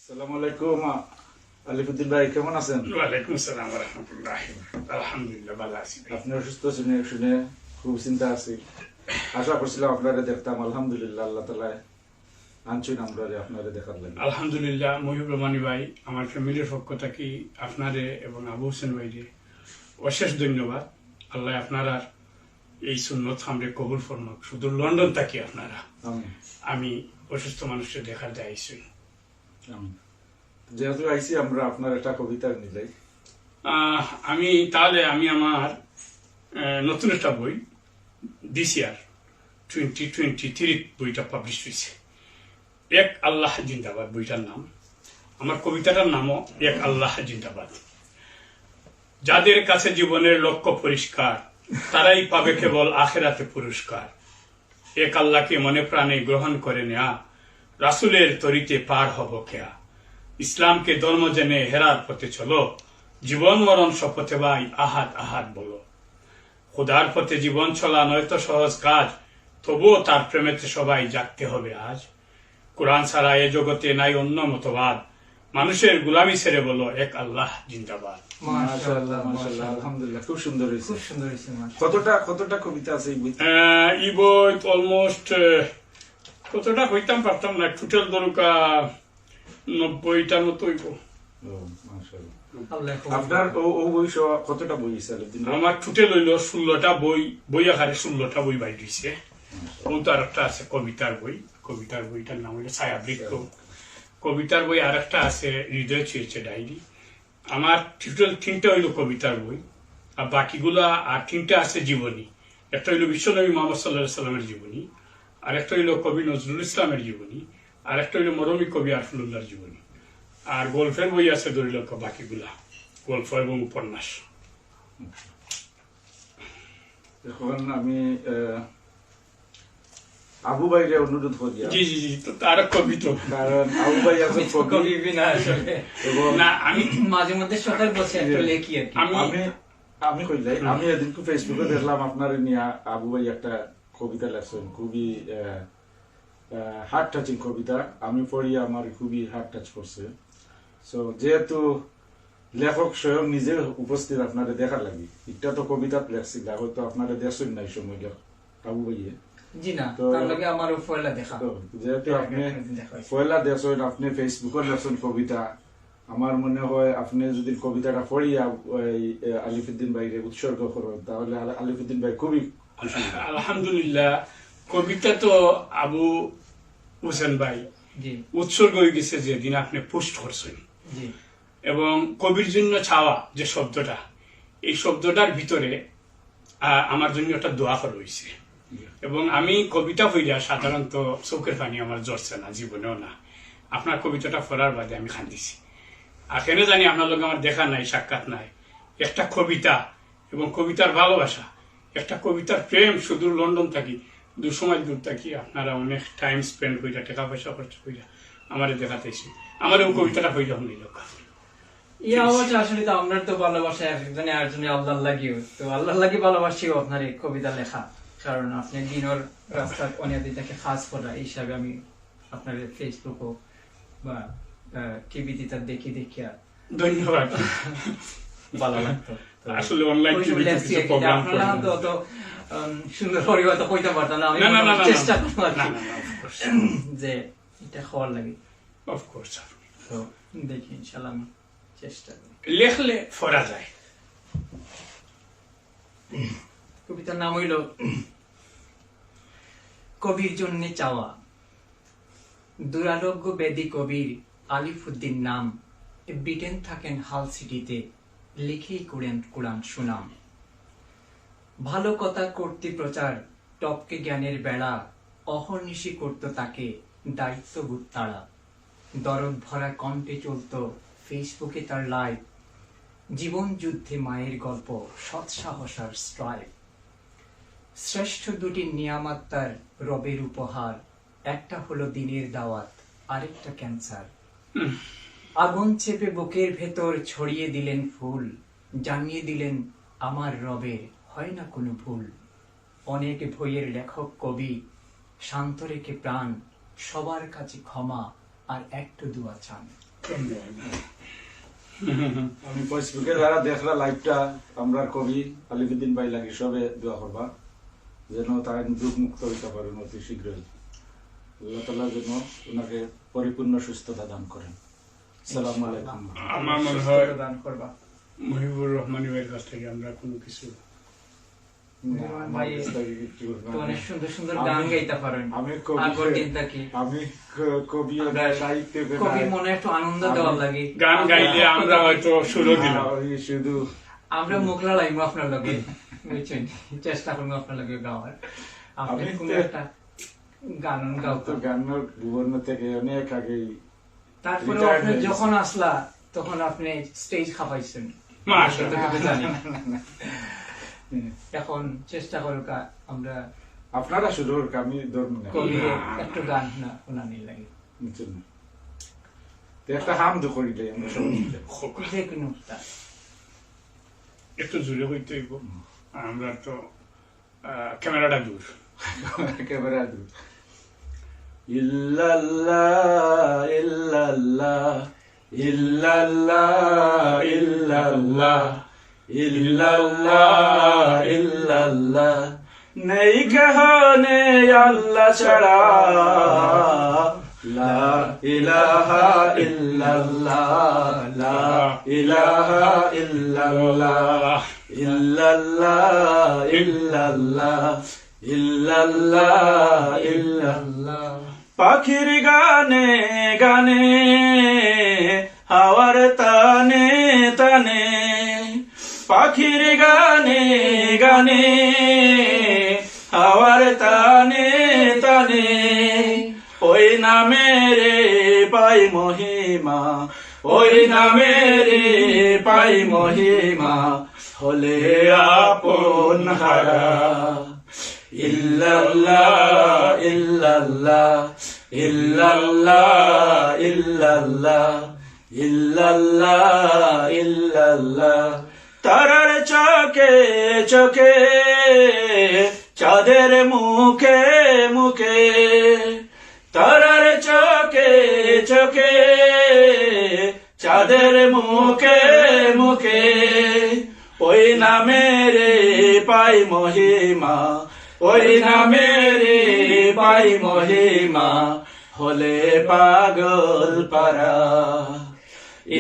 আসসালামু আলাইকুম আলিফুদ্দিন ভাই, কেমন আছেন? ওয়ালাইকুম আসসালাম ওয়া রাহমাতুল্লাহ। আলহামদুলিল্লাহ ভালো আছি। আপনি অসুস্থ শুনে খুব চিন্তা আছি। আশা করছিলাম আপনারে দেখতাম। আলহামদুলিল্লাহ, আল্লাহ তাআলা আনছেন আমরা আপনারে দেখার লাগে। আলহামদুলিল্লাহ মহিবুর রহমানী ভাই, আমার ফ্যামিলির পক্ষ থেকে আপনারে এবং আবু হোসেন ভাইকে অশেষ ধন্যবাদ। আল্লাহ আপনারা এই সুন্নত হামরে কবুল ফরমাক। শুধু লন্ডন থাকি আপনারা, আমিন আমি অসুস্থ মানুষকে দেখার যাইছি। আমিন। যেহেতু আইছি আমরা আপনার একটা কবিতা নিলাই। আমি আমার নতুন একটা বই দিস ইয়ার 2023 বইটা পাবলিশ হয়েছে। এক আল্লাহ জিন্দাবাদ বইটার নাম। আমার কবিতাটার নামও এক আল্লাহ জিন্দাবাদ। যাদের কাছে জীবনের লক্ষ্য পরিষ্কার, তারাই পাবে কেবল আখেরাতে পুরস্কার। এক আল্লাহকে মনে প্রাণে গ্রহণ করে নেয়া, রাসূলের তরিতে পার হব কেয়া। ইসলামকে ধর্ম জেনে হেরার পথে চলো, জীবন মরণ শপথে ভাই আহাত আহাত বলো। খোদার পথে জীবন চলা নয়তো সহজ কাজ, তবুও তার প্রেমেতে সবাই জাগতে হবে আজ। কোরআন ছাড়া এ জগতে নাই অন্য মতবাদ, মানুষের গুলামি ছেড়ে বলো এক আল্লাহ জিন্দাবাদ। মাশাআল্লাহ মাশাআল্লাহ, আলহামদুলিল্লাহ, খুব সুন্দর হয়েছে। কতটা কবিতা আছে এই বইতে? এই বই অলমোস্ট কতটা হইতাম পারতাম না, টোটাল দরকা 90টার মতো হইব। মাশাআল্লাহ। আপনার ও বই কতটা বই আছে আলিফুদ্দিন ভাই? আমার টোটাল হইল 16টা বই আকারে 16টা বই বাইর হইছে। তো আরেকটা আছে কবিতার বইটার নাম হলো ছায়াবৃক্ষ। কবিতার বই আরেকটা আছে হৃদয় ছুঁয়েছে ডায়েরি। আমার টোটাল 3টা হইলো কবিতার বই, আর বাকিগুলা আর 3টা আছে জীবনী। একটা হইলো বিশ্বনবী মুহাম্মদ সাল্লাল্লাহু আলাইহি সাল্লামের জীবনী, আর একটা হইলো কবি নজরুল ইসলামের জীবনী, আর একটা হইলো মরমী কবি আরফুল্লাহর জীবনী। আর গল্পের বই আছে ধরিল বাকিগুলা গল্প এবং উপন্যাস। এখন আমি আবু ভাইরে অনুরোধ করি। জি জি জি, তো তার কবি তো, কারণ আবু ভাই এখন কবি এবং না, আমি মাঝে মধ্যে সকাল বসে একটু লেখি আর কি। আমি কইলাই, আমি এদিন ফেসবুকে দেখলাম আপনার নিয়ে আবু ভাই একটা কবিতা লেখছেন, খুবই হার্ট টাচিং কবিতা। আমি পড়ি, আমার খুবই হার্ট টাচ করছে। সো যেহেতু লেখক স্বয়ং নিজে উপস্থিত আপনারে দেখার লাগি, এটা তো কবিতা লেখছি, হয়তো আপনারে দেখছেন না এই সময় আবু ভাইয়ে। জি না, তার লগে আমার পয়লা দেখা। যেহেতু আপনি পয়লা দেখছেন, আপনি ফেসবুকে লেখছেন কবিতা, আমার মনে হয় আপনি যদি কবিতাটা পড়িয়া আলিফুদ্দিন ভাইকে উৎসর্গ করেন, তাহলে আলিফুদ্দিন ভাই খুবই খুশি। আলহামদুলিল্লাহ। কবিতা তো আবু হোসেন ভাই জি উৎসর্গ হয়ে গেছে যেদিন আপনি পোস্ট করছেন। জি। এবং কবির জন্য চাওয়া যে শব্দটা, এই শব্দটার ভিতরে আমার জন্য একটা দোয়া করা হয়েছে। এবং আমি কবিতা পড়িয়া সাধারণত চোখের পানি আমার জ্বরছে না, জীবনেও না। আপনার কবিতাটা পড়ার বাদে আমি কান্দিছি। আর কেন জানি আপনার লোক আমার দেখা নাই, সাক্ষাৎ নাই। একটা কবিতা এবং কবিতার ভালোবাসা, একটা কবিতার প্রেম, সুদূর লন্ডন থাকি, দুসময় দূর থাকি, আপনারা অনেক টাইম স্পেন্ড করিয়া, টাকা পয়সা খরচ করিয়া আমারে দেখাতেছি। আমার ওই কবিতাটা হইল হইল ইয়া আমার আসলে তো আপনার তো ভালোবাসা একজনে আরেকজনে আল্লাহর লাগিও, তো আল্লাহর লাগি ভালোবাসিও আপনার এই কবিতা লেখা। কারণ আপনি দিনের রাস্তা অনিয়াদিতাকে খাস করা হিসাবে আমি আপনার ফেসবুক বা টিভিতে তার দেখিয়া ধন্যবাদ। ভালো লাগতো। আসলে অনলাইন প্রোগ্রাম আপনারা তো অত সুন্দর করে হয়তো কইতে পারতাম না, আমি চেষ্টা করলাম যে এটা হওয়ার লাগে। অফকোর্স তো দেখি ইনশাআল্লাহ আমি চেষ্টা করি। লেখলে পড়া যায়। কবিতার নাম হইল কবির জন্য চাওয়া। দুরারোগ্য বেদি কবির আলিফুদ্দিন নাম, ব্রিটেন থাকেন হাল সিটিতে, লিখেই কোরআন সুনাম। ভালো কথা করতে প্রচার, টপকে জ্ঞানের বেড়া, অহর্নিশি করত তাকে দায়িত্ববোধ তারা। দরদ ভরা কণ্ঠে চলত ফেসবুকে তার লাইভ, জীবন যুদ্ধে মায়ের গল্প, সৎসাহস আর স্ট্রাইভ। শ্রেষ্ঠ দুটি নিয়ামত তার রবের উপহার, একটা হলো দিনের দাওয়াত, আরেকটা ক্যান্সার। আগুন চেপে বুকের ভেতর ছড়িয়ে দিলেন ফুল, জানিয়ে দিলেন আমার রবের হয় না কোনো ভুল। অনেক বইয়ের লেখক কবি, শান্ত রেখে প্রাণ, সবার কাছে ক্ষমা আর একটু দোয়া চান। আমি ফেসবুকে যারা দেখরা লাইভটা আমরা কবি আলিফুদ্দিন ভাই লাগি সবে দোয়া করবা যেন তারা দুঃখ মুক্ত হইতে পারেন অতি শীঘ্রই। আল্লাহ তাআলা যেন ওনাকে পরিপূর্ণ সুস্থতা দান করেন। আসসালামু আলাইকুম। আমার মনে হয় দান করবা মহিবুর রহমানী ভাইয়ের কাছ থেকে আমরা কোনো কিছু ভাই তো অনেক সুন্দর সুন্দর গান গাইতে পারেন। আমি আগর দিন থাকি আমি কবি ও সাহিত্য কবি মনে একটু আনন্দ দেওয়ার লাগে গান গাইলে আমরা হয়তো সুরও দিলাম। শুধু আমরা মুখলা লাইমু আপনার লগে বুঝছেন, চেষ্টা করবো আপনার লগে গাওয়ার। আপনি আমি কোনো তো- একটা গান গাও তো গানের ভুবন থেকে অনেক আগেই তারপরে retired আপনি হয়ে গেছে। যখন আসলা তখন আপনি স্টেজ খাপাইছেন, মাশাআল্লাহ। সেটা তো জানি না। এখন চেষ্টা করুক আমরা আপনারা শুরু হোক, আমি ধরুন না। কবি একটু গান শোনানি লাগে বুঝছেন? তো একটা হাম দু করিলে আমরা সবাই মিলে। যে কোনো একটু জোরে হইতে হইব, আমরা তো ক্যামেরাটা দূর। ক্যামেরা দু ইল্লাল্লাহ ইল্লাল্লাহ ইল্লাল্লাহ ইল্লাল্লাহ ইল্লাল্লাহ ইল্লাল্লাহ নেই কহনে আল্লাহ ছাড়া লা ইলাহা ইল্লাল্লাহ লা ইলাহা ইল্লাল্লাহ ইল্লাল্লাহ ইল্লাল্লাহ ইল্লাল্লাহ ইল্লাল্লাহ পাখির গানে গানে হাওয়ার তানে তানে পাখির গানে গানে হাওয়ার তানে তানে ওই নামেরে পাই মহিমা ওই নামেরে পাই মহিমা হলে আপন হারা ইল্লাল্লাহ ইল্লাল্লাহ ইল্লাল্লাহ ইল্লাল্লাহ ইল্লাল্লাহ ইল্লাল্লাহ তারার চোখে চোখে চাঁদের মুখে মুখে তারার চোখে চোখে চাঁদের মুখে মুখে ওই নামেরে পাই মহিমা ওই নামেরে পাই মহিমা হলে পাগল পারা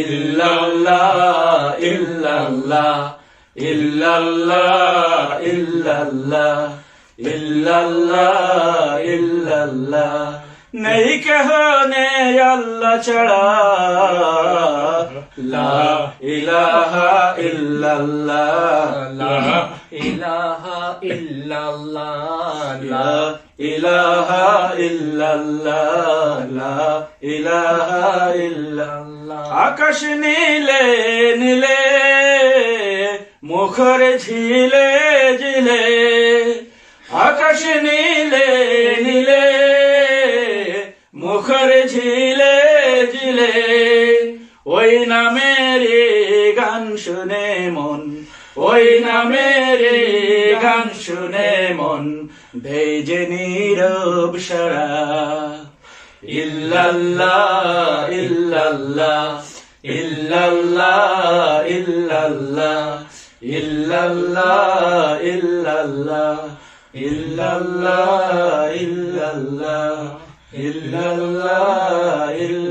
ইল্লাল্লাহ ইল্লাল্লাহ ইল্লাল্লাহ ইল্লাল্লাহ ইল্লাল্লাহ ইল্লাল্লাহ নেই কহনে আল্লাহ ছাড়া লা ইলাহা ইল্লাল্লাহ লা ইলাহা ইল্লাল্লাহ লা ইলাহা ইল্লাল্লাহ লা ইলাহা ইল্লাল্লাহ আকাশ নীলে নীলে মুখর ঝিলে ঝিলে আকাশ নীলে নীলে মুখর ঝিলে ঝিলে ওই নামেরে গান শুনে মন ওই নামেরে গান শুনে মন ভেজে নীরব সারা ইল্লাল্লাহ ইল্লাল্লাহ ইল্লাল্লাহ ইল্লাল্লাহ ইল্লাল্লাহ ইল্লাল্লাহ ইল্লাল্লাহ ইল্লাল্লাহ ইল্লাল্লাহ ইল্লাল্লাহ